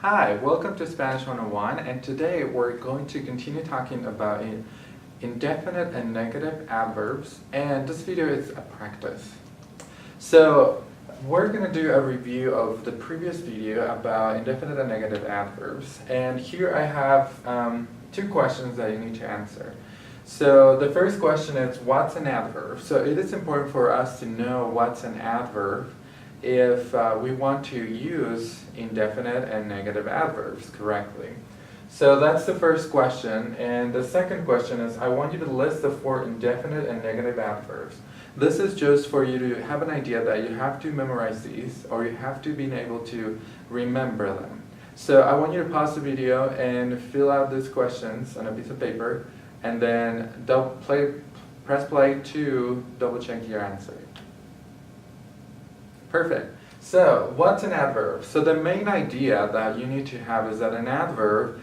Hi, welcome to Spanish 101, and today we're going to continue talking about indefinite and negative adverbs, and this video is a practice. So we're going to do a review of the previous video about indefinite and negative adverbs, and here I have two questions that you need to answer. So the first question is, what's an adverb? So it is important for us to know what's an adverb if we want to use indefinite and negative adverbs correctly. So that's the first question, and the second question is, I want you to list the 4 indefinite and negative adverbs. This is just for you to have an idea that you have to memorize these, or you have to be able to remember them. So I want you to pause the video and fill out these questions on a piece of paper, and then press play to double check your answer. Perfect. So, what's an adverb? So the main idea that you need to have is that an adverb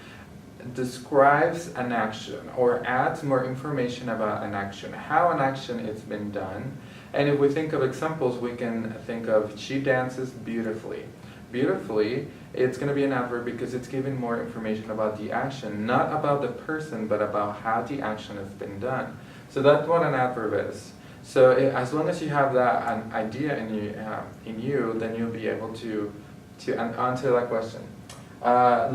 describes an action or adds more information about an action, how an action is been done. And if we think of examples, we can think of she dances beautifully. Beautifully, it's going to be an adverb because it's giving more information about the action, not about the person, but about how the action has been done. So that's what an adverb is. So as long as you have that an idea in you, then you'll be able to answer that question.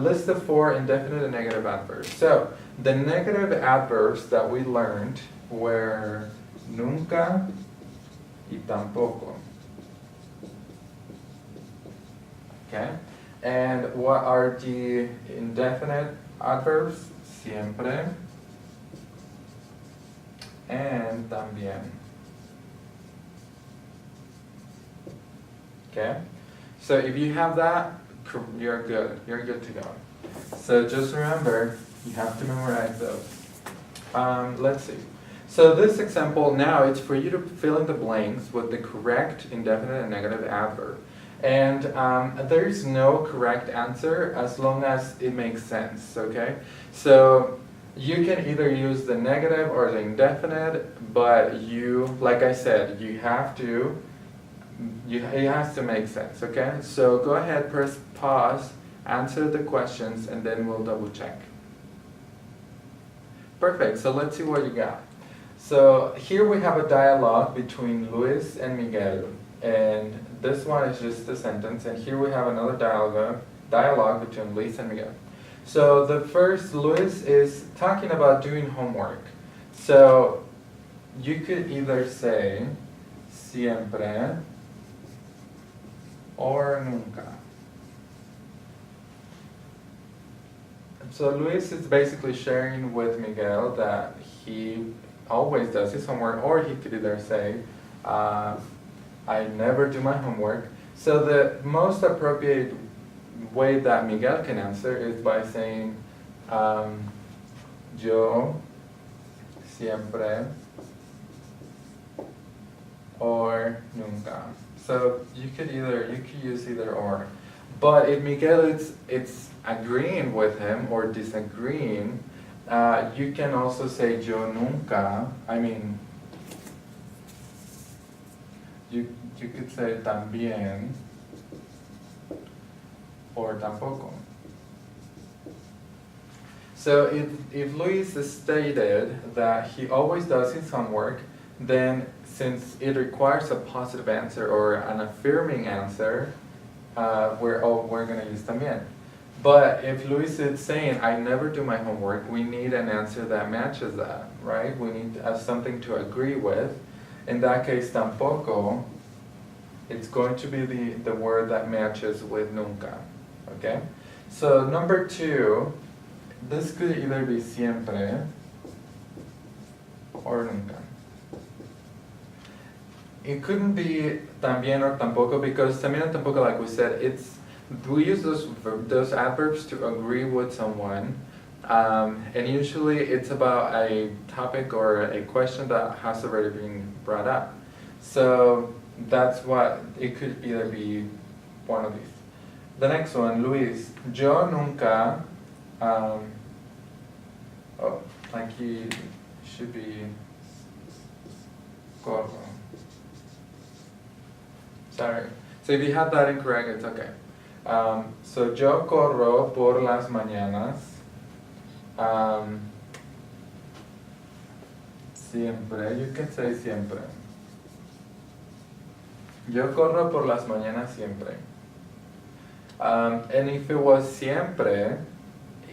List the 4 indefinite and negative adverbs. So the negative adverbs that we learned were nunca y tampoco. Okay? And what are the indefinite adverbs? Siempre and también. Okay, so if you have that, you're good. You're good to go. So just remember, you have to memorize those. Let's see. So this example now, it's for you to fill in the blanks with the correct indefinite and negative adverb. And there is no correct answer as long as it makes sense, okay? So you can either use the negative or the indefinite, but like I said, it has to make sense, okay? So go ahead, press pause, answer the questions, and then we'll double check. Perfect, so let's see what you got. So here we have a dialogue between Luis and Miguel, and this one is just a sentence, and here we have another dialogue between Luis and Miguel. So the first, Luis is talking about doing homework. So you could either say siempre or nunca. So Luis is basically sharing with Miguel that he always does his homework, or he could either say, I never do my homework. So the most appropriate way that Miguel can answer is by saying, yo siempre or nunca. So you could use either or. But if Miguel is agreeing with him or disagreeing, you can also say yo nunca. I mean, you could say también or tampoco. So if Luis stated that he always does his homework, then since it requires a positive answer or an affirming answer, we're going to use también. But if Luis is saying, I never do my homework, we need an answer that matches that, right? We need something to agree with. In that case, tampoco, it's going to be the word that matches with nunca, okay? So number 2, this could either be siempre or nunca. It couldn't be también or tampoco, because también and tampoco, like we said, we use those adverbs to agree with someone, and usually it's about a topic or a question that has already been brought up. So that's what it could either be one of these. The next one, Luis, yo nunca, aquí should be corro. Sorry. So if you have that incorrect, it's okay. So yo corro por las mañanas. Siempre, you can say siempre. Yo corro por las mañanas siempre. And if it was siempre,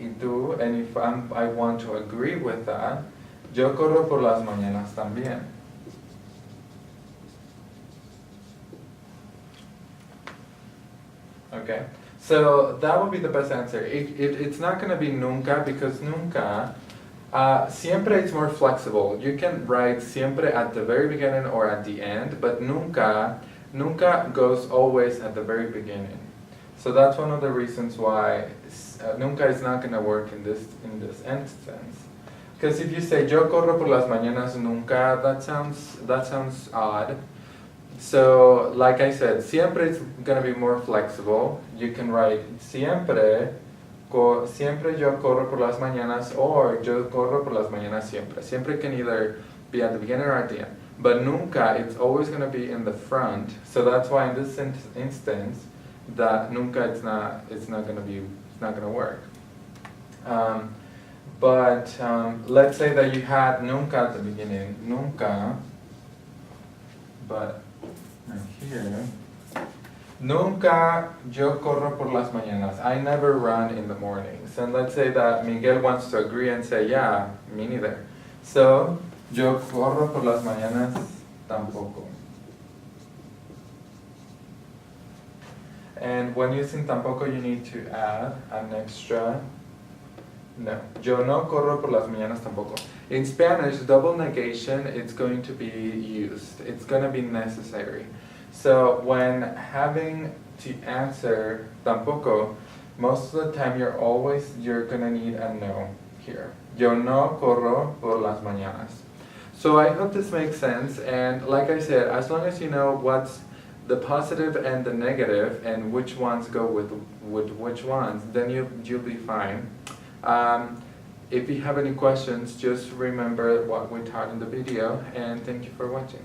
and if I want to agree with that, yo corro por las mañanas también. Okay, so that would be the best answer. It's not going to be nunca, because nunca, siempre is more flexible. You can write siempre at the very beginning or at the end, but nunca goes always at the very beginning. So that's one of the reasons why nunca is not going to work in this instance. Because if you say yo corro por las mañanas nunca, that sounds odd. So, like I said, siempre is going to be more flexible. You can write siempre yo corro por las mañanas, or yo corro por las mañanas siempre. Siempre can either be at the beginning or at the end. But nunca, it's always going to be in the front. So that's why in this instance, that nunca it's not going to work. But let's say that you had nunca at the beginning, nunca, but right here, nunca yo corro por las mañanas. I never run in the mornings. And let's say that Miguel wants to agree and say, yeah, me neither. So, yo corro por las mañanas tampoco. And when using tampoco, you need to add an extra no. Yo no corro por las mañanas tampoco. In Spanish, double negation, it's going to be used. It's going to be necessary. So when having to answer tampoco, most of the time you're going to need a no here. Yo no corro por las mañanas. So I hope this makes sense. And like I said, as long as you know what's the positive and the negative and which ones go with which ones, then you'll be fine. If you have any questions, just remember what we taught in the video, and thank you for watching.